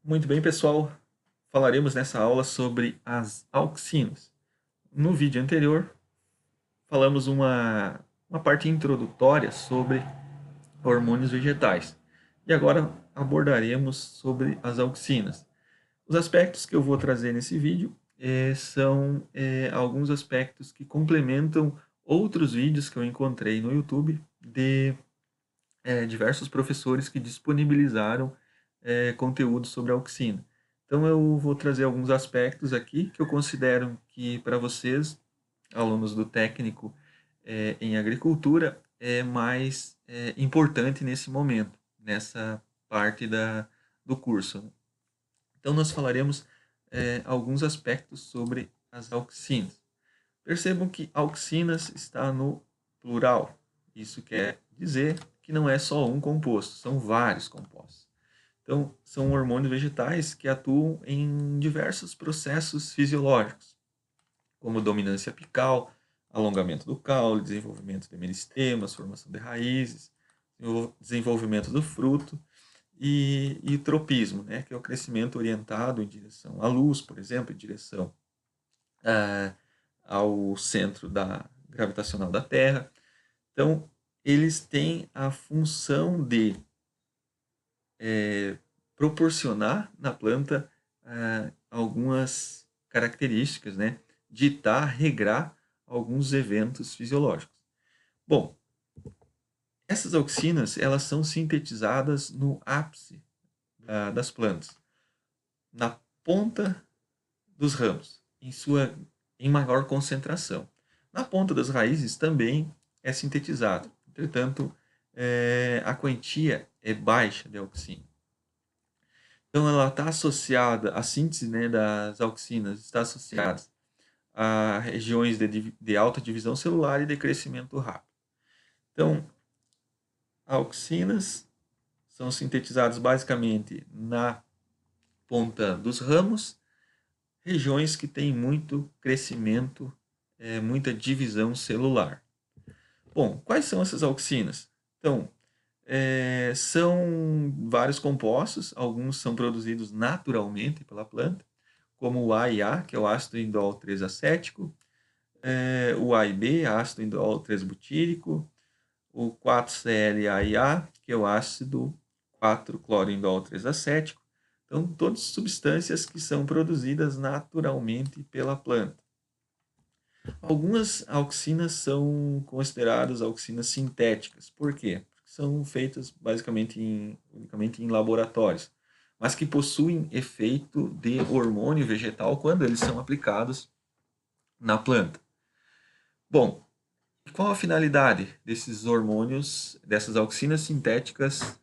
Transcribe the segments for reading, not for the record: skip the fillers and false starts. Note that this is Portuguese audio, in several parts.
Muito bem, pessoal. Falaremos nessa aula sobre as auxinas. No vídeo anterior, falamos uma parte introdutória sobre hormônios vegetais. E agora abordaremos sobre as auxinas. Os aspectos que eu vou trazer nesse vídeo são alguns aspectos que complementam outros vídeos que eu encontrei no YouTube de diversos professores que disponibilizaram conteúdo sobre a auxina. Então eu vou trazer alguns aspectos aqui que eu considero que para vocês, alunos do técnico em agricultura, é mais importante nesse momento, nessa parte do curso. Então nós falaremos alguns aspectos sobre as auxinas. Percebam que auxinas está no plural. Isso quer dizer que não é só um composto, são vários compostos. Então, são hormônios vegetais que atuam em diversos processos fisiológicos, como dominância apical, alongamento do caule, desenvolvimento de meristemas, formação de raízes, desenvolvimento do fruto e tropismo, né, que é o crescimento orientado em direção à luz, por exemplo, em direção ao centro gravitacional da Terra. Então, eles têm a função de proporcionar na planta algumas características, né? Ditar, regrar alguns eventos fisiológicos. Bom, essas auxinas elas são sintetizadas no ápice das plantas, na ponta dos ramos, em maior concentração. Na ponta das raízes também é sintetizado. Entretanto, a quantia é baixa de auxina. Então, ela está associada, a síntese, né, das auxinas está associada a regiões de alta divisão celular e de crescimento rápido. Então, auxinas são sintetizadas basicamente na ponta dos ramos, regiões que têm muito crescimento, muita divisão celular. Bom, quais são essas auxinas? Então, são vários compostos, alguns são produzidos naturalmente pela planta, como o AIA, que é o ácido indol 3-acético, o A e B, ácido indol 3-butírico, o 4-CL-AIA, que é o ácido 4-cloroindol 3-acético. Então, todas substâncias que são produzidas naturalmente pela planta. Algumas auxinas são consideradas auxinas sintéticas. Por quê? Porque são feitas basicamente unicamente em laboratórios, mas que possuem efeito de hormônio vegetal quando eles são aplicados na planta. Bom, qual a finalidade desses hormônios, dessas auxinas sintéticas?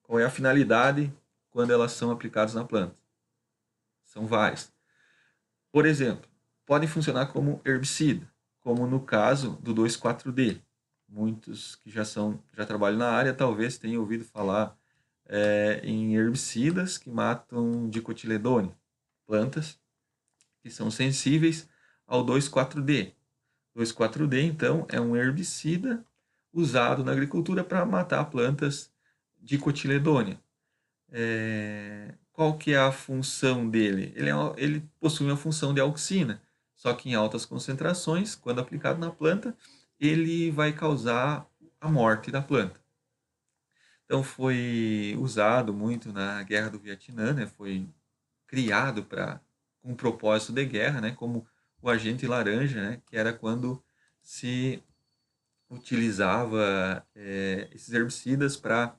Qual é a finalidade quando elas são aplicadas na planta? São várias. Por exemplo, podem funcionar como herbicida, como no caso do 2,4-D. Muitos que já trabalham na área talvez tenham ouvido falar em herbicidas que matam dicotiledôneo, plantas que são sensíveis ao 2,4-D. 2,4-D, então, é um herbicida usado na agricultura para matar plantas dicotiledônea. Qual que é a função dele? Ele possui uma função de auxina, só que em altas concentrações, quando aplicado na planta, ele vai causar a morte da planta. Então foi usado muito na Guerra do Vietnã, né? Foi criado com um propósito de guerra, né? Como o agente laranja, né? Que era quando se utilizava esses herbicidas para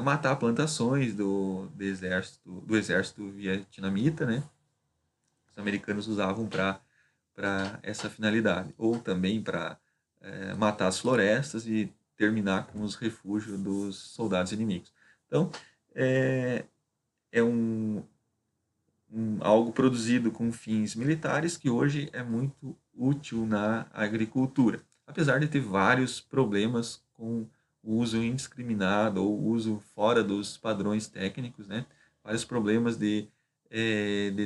matar plantações do exército vietnamita, né? Os americanos usavam para essa finalidade, ou também para matar as florestas e terminar com os refúgios dos soldados inimigos. Então, é algo produzido com fins militares que hoje é muito útil na agricultura, apesar de ter vários problemas com o uso indiscriminado ou uso fora dos padrões técnicos, né? Vários problemas de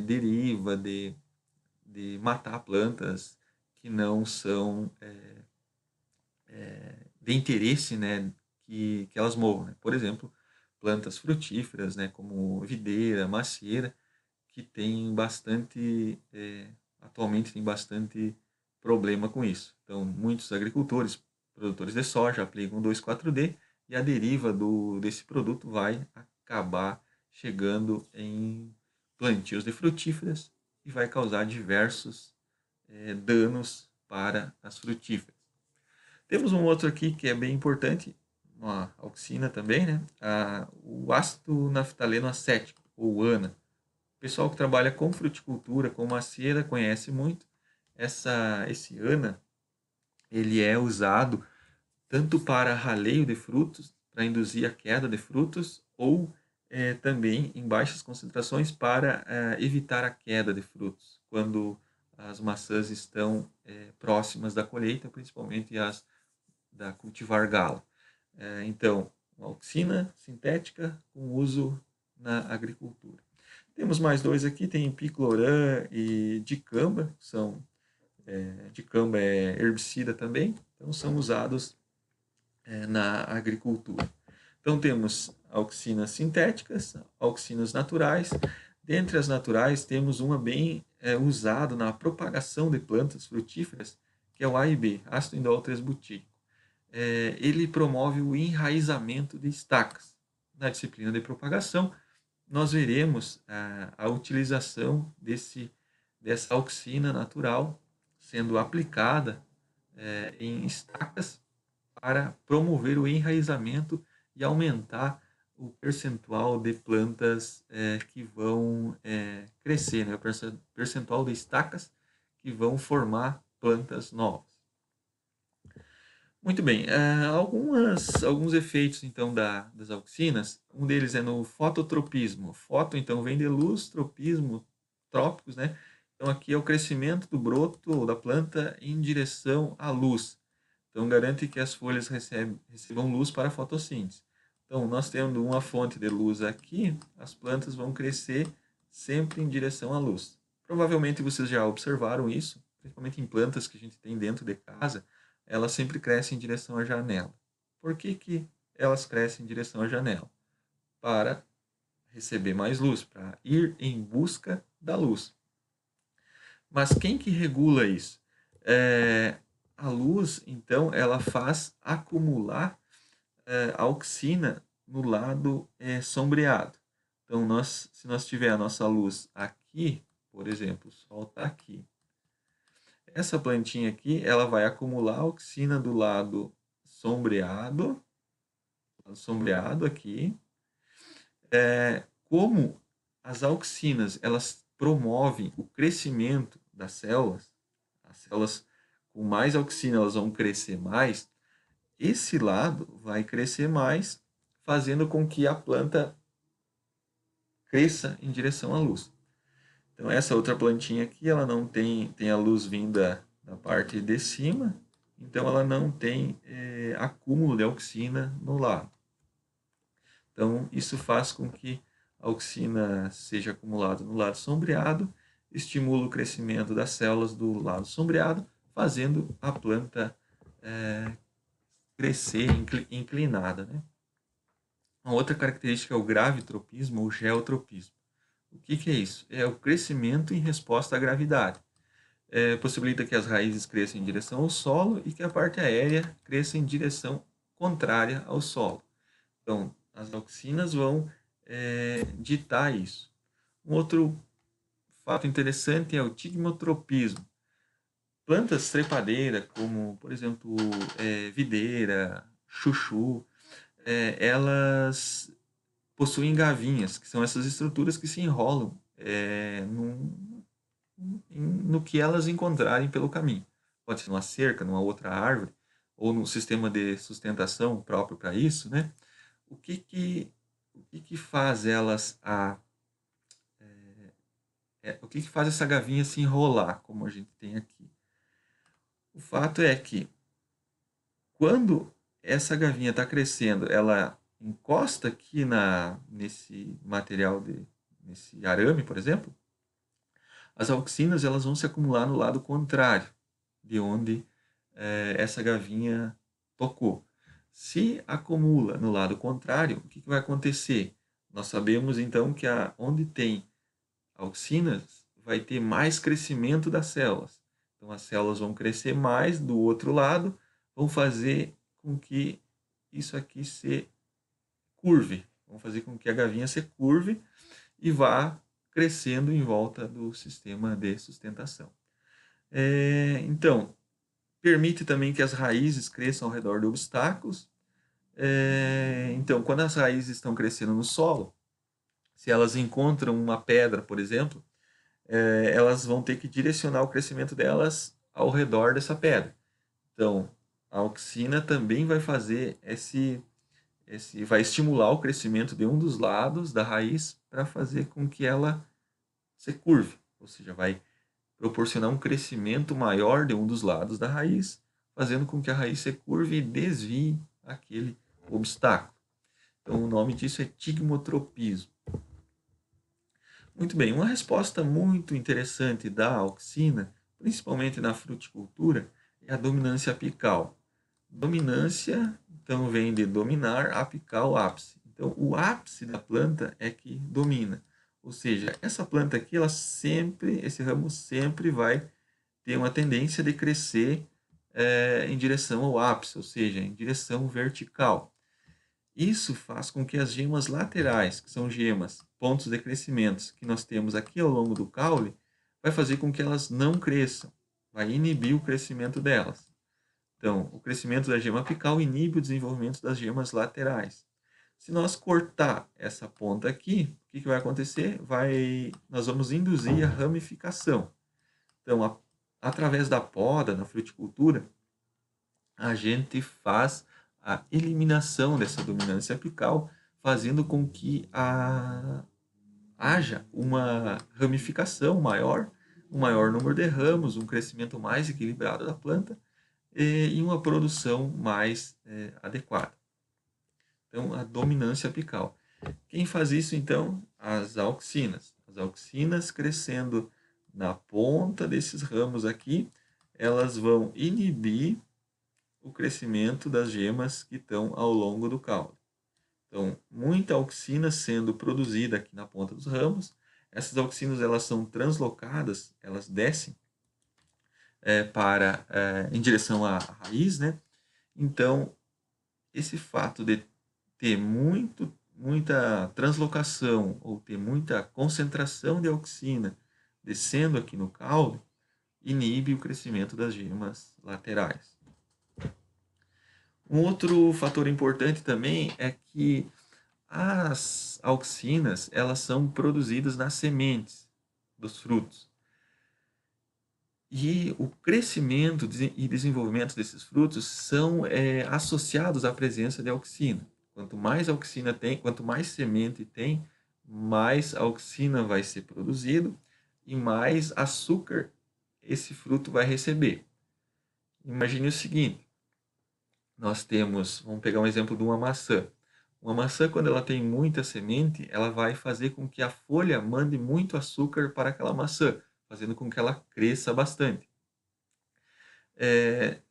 deriva, de matar plantas que não são de interesse, né? Que elas morram. Né? Por exemplo, plantas frutíferas, né, como videira, macieira, que tem bastante, atualmente tem bastante problema com isso. Então, muitos agricultores, produtores de soja, aplicam 2,4-D e a deriva desse produto vai acabar chegando em plantios de frutíferas e vai causar diversos danos para as frutíferas. Temos um outro aqui que é bem importante, uma auxina também, né? O ácido naftaleno acético, ou ANA. O pessoal que trabalha com fruticultura, com macieira, conhece muito. Esse ANA, ele é usado tanto para raleio de frutos, para induzir a queda de frutos, ou também em baixas concentrações para evitar a queda de frutos, quando as maçãs estão próximas da colheita, principalmente as da cultivar gala. Então, uma auxina sintética com uso na agricultura. Temos mais dois aqui, tem picloram e dicamba, dicamba é herbicida também, então são usados na agricultura. Então temos auxinas sintéticas, auxinas naturais. Dentre as naturais, temos uma bem usada na propagação de plantas frutíferas, que é o AIB, ácido indol 3-butírico. Ele promove o enraizamento de estacas. Na disciplina de propagação, nós veremos a utilização dessa auxina natural sendo aplicada em estacas para promover o enraizamento e aumentar o percentual de plantas que vão crescer, né? O percentual de estacas que vão formar plantas novas. Muito bem, alguns efeitos então das auxinas, um deles é no fototropismo. Foto então vem de luz, tropismo, trópicos, né? Então aqui é o crescimento do broto ou da planta em direção à luz. Então garante que as folhas recebam luz para a fotossíntese. Então nós tendo uma fonte de luz aqui, as plantas vão crescer sempre em direção à luz. Provavelmente vocês já observaram isso, principalmente em plantas que a gente tem dentro de casa, elas sempre crescem em direção à janela. Por que elas crescem em direção à janela? Para receber mais luz, para ir em busca da luz. Mas quem que regula isso? A luz, então, ela faz acumular a auxina no lado sombreado. Então, se nós tiver a nossa luz aqui, por exemplo, o sol está aqui. Essa plantinha aqui, ela vai acumular auxina do lado sombreado aqui. Como as auxinas, elas promovem o crescimento das células, as células com mais auxina, elas vão crescer mais, esse lado vai crescer mais, fazendo com que a planta cresça em direção à luz. Então essa outra plantinha aqui, ela não tem a luz vinda da parte de cima, então ela não tem acúmulo de auxina no lado. Então isso faz com que a auxina seja acumulada no lado sombreado, estimula o crescimento das células do lado sombreado, fazendo a planta crescer inclinada, né? Uma outra característica é o gravitropismo ou geotropismo. O que é isso? É o crescimento em resposta à gravidade. Possibilita que as raízes cresçam em direção ao solo e que a parte aérea cresça em direção contrária ao solo. Então, as auxinas vão ditar isso. Um outro fato interessante é o tigmotropismo. Plantas trepadeiras, como, por exemplo, videira, chuchu, elas possuem gavinhas, que são essas estruturas que se enrolam no que elas encontrarem pelo caminho. Pode ser numa cerca, numa outra árvore, ou num sistema de sustentação próprio para isso, né? O que faz elas o que faz essa gavinha se enrolar, como a gente tem aqui? O fato é que quando essa gavinha está crescendo, ela encosta aqui nesse material, nesse arame, por exemplo, as auxinas elas vão se acumular no lado contrário de onde essa gavinha tocou. Se acumula no lado contrário, o que vai acontecer? Nós sabemos então que onde tem auxinas vai ter mais crescimento das células. Então as células vão crescer mais do outro lado, vão fazer com que isso aqui se curve, vão fazer com que a gavinha se curve e vá crescendo em volta do sistema de sustentação. Então, permite também que as raízes cresçam ao redor de obstáculos. Então, quando as raízes estão crescendo no solo, se elas encontram uma pedra, por exemplo, elas vão ter que direcionar o crescimento delas ao redor dessa pedra. Então, a auxina também vai fazer vai estimular o crescimento de um dos lados da raiz para fazer com que ela se curve, ou seja, vai proporcionar um crescimento maior de um dos lados da raiz, fazendo com que a raiz se curve e desvie aquele obstáculo. Então, o nome disso é tigmotropismo. Muito bem, uma resposta muito interessante da auxina, principalmente na fruticultura, é a dominância apical. Dominância, então, vem de dominar, apical, ápice. Então, o ápice da planta é que domina. Ou seja, essa planta aqui, esse ramo sempre vai ter uma tendência de crescer em direção ao ápice, ou seja, em direção vertical. Isso faz com que as gemas laterais, que são gemas, pontos de crescimento, que nós temos aqui ao longo do caule, vai fazer com que elas não cresçam, vai inibir o crescimento delas. Então, o crescimento da gema apical inibe o desenvolvimento das gemas laterais. Se nós cortar essa ponta aqui, o que vai acontecer? Nós vamos induzir a ramificação. Então, através da poda, na fruticultura, a gente faz a eliminação dessa dominância apical, fazendo com que haja uma ramificação maior, um maior número de ramos, um crescimento mais equilibrado da planta e uma produção mais adequada. Então, a dominância apical. Quem faz isso, então? As auxinas. As auxinas crescendo na ponta desses ramos aqui, elas vão inibir o crescimento das gemas que estão ao longo do caule. Então, muita auxina sendo produzida aqui na ponta dos ramos. Essas auxinas elas são translocadas, elas descem em direção à raiz, né? Então, esse fato de ter muita translocação ou ter muita concentração de auxina descendo aqui no caule inibe o crescimento das gemas laterais. Um outro fator importante também é que as auxinas elas são produzidas nas sementes dos frutos. E o crescimento e desenvolvimento desses frutos são associados à presença de auxina. Quanto mais auxina tem, quanto mais semente tem, mais auxina vai ser produzido e mais açúcar esse fruto vai receber. Imagine o seguinte, vamos pegar um exemplo de uma maçã. Uma maçã, quando ela tem muita semente, ela vai fazer com que a folha mande muito açúcar para aquela maçã, fazendo com que ela cresça bastante.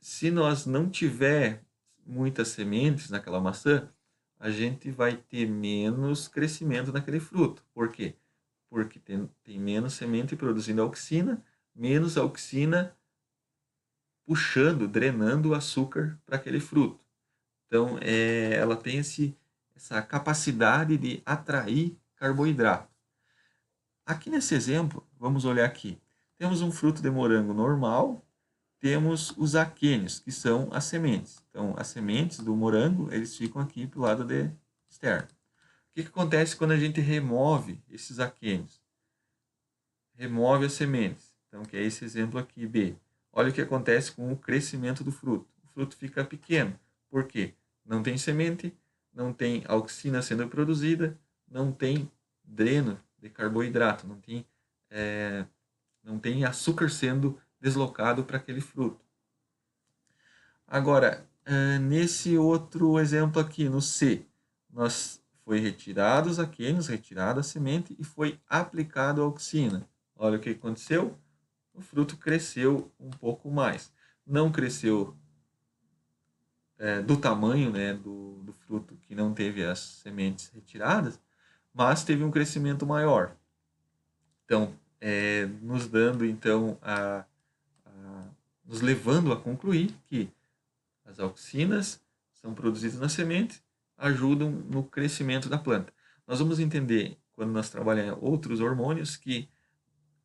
Se nós não tiver muitas sementes naquela maçã, a gente vai ter menos crescimento naquele fruto. Por quê? Porque tem menos semente produzindo auxina, menos auxina puxando, drenando o açúcar para aquele fruto. Então, ela tem essa capacidade de atrair carboidrato. Aqui nesse exemplo, vamos olhar aqui. Temos um fruto de morango normal, temos os aquênios, que são as sementes. Então, as sementes do morango, eles ficam aqui para o lado externo. O que acontece quando a gente remove esses aquênios? Remove as sementes. Então, que é esse exemplo aqui, B. Olha o que acontece com o crescimento do fruto. O fruto fica pequeno. Por quê? Não tem semente, não tem auxina sendo produzida, não tem dreno de carboidrato, não tem açúcar sendo deslocado para aquele fruto. Agora, nesse outro exemplo aqui, no C, foi retirado os aquênios, retirada a semente e foi aplicado a auxina. Olha o que aconteceu, o fruto cresceu um pouco mais. Não cresceu do tamanho, né, do fruto que não teve as sementes retiradas, mas teve um crescimento maior. Então, nos dando então nos levando a concluir que as auxinas são produzidas na semente, ajudam no crescimento da planta. Nós vamos entender, quando nós trabalhamos outros hormônios, que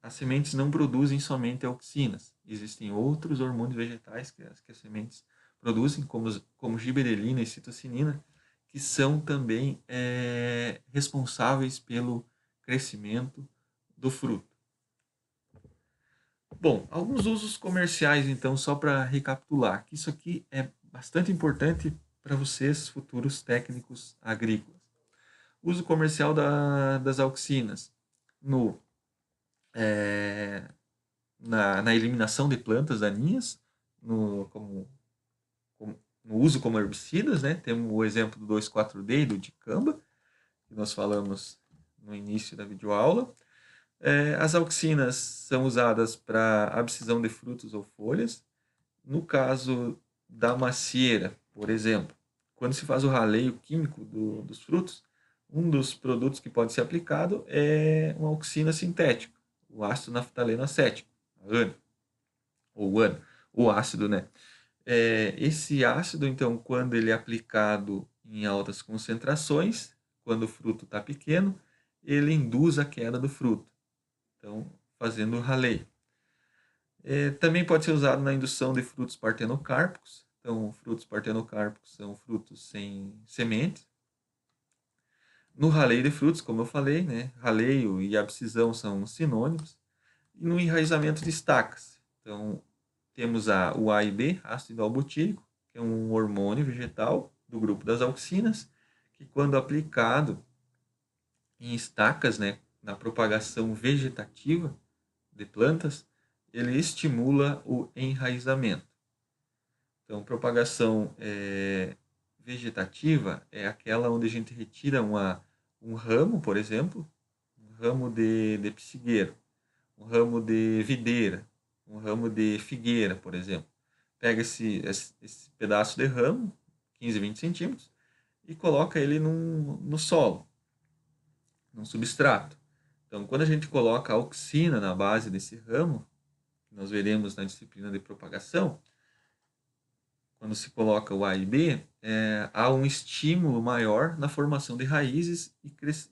as sementes não produzem somente auxinas. Existem outros hormônios vegetais que as sementes produzem, como giberelina e citocinina, que são também responsáveis pelo crescimento do fruto. Bom, alguns usos comerciais, então, só para recapitular, que isso aqui é bastante importante para vocês, futuros técnicos agrícolas. Uso comercial das auxinas no, é, na eliminação de plantas daninhas, no uso como herbicidas, né? Temos o exemplo do 2,4-D e do dicamba, que nós falamos no início da videoaula. As auxinas são usadas para abscisão de frutos ou folhas. No caso da macieira, por exemplo, quando se faz o raleio químico dos frutos, um dos produtos que pode ser aplicado é uma auxina sintética, o ácido naftaleno acético, AN, ou AN, o ácido, né? Esse ácido, então, quando ele é aplicado em altas concentrações, quando o fruto está pequeno, ele induz a queda do fruto. Então, fazendo o raleio. Também pode ser usado na indução de frutos partenocárpicos. Então, frutos partenocárpicos são frutos sem sementes. No raleio de frutos, como eu falei, né? Raleio e abscisão são sinônimos. E no enraizamento de estacas. Então, temos o A e B, ácido albutírico, que é um hormônio vegetal do grupo das auxinas, que quando aplicado em estacas, né, na propagação vegetativa de plantas, ele estimula o enraizamento. Então, propagação vegetativa é aquela onde a gente retira um ramo, por exemplo, um ramo de psigueiro, um ramo de videira, um ramo de figueira, por exemplo. Pega esse pedaço de ramo, 15, 20 centímetros, e coloca ele no solo, num substrato. Então, quando a gente coloca a auxina na base desse ramo, que nós veremos na disciplina de propagação, quando se coloca o A e B, há um estímulo maior na formação de raízes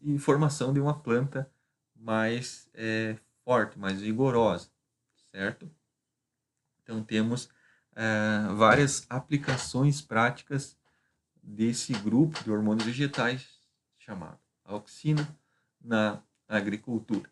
e formação de uma planta mais forte, mais vigorosa, certo? Então, temos várias aplicações práticas desse grupo de hormônios vegetais chamado auxina na agricultura.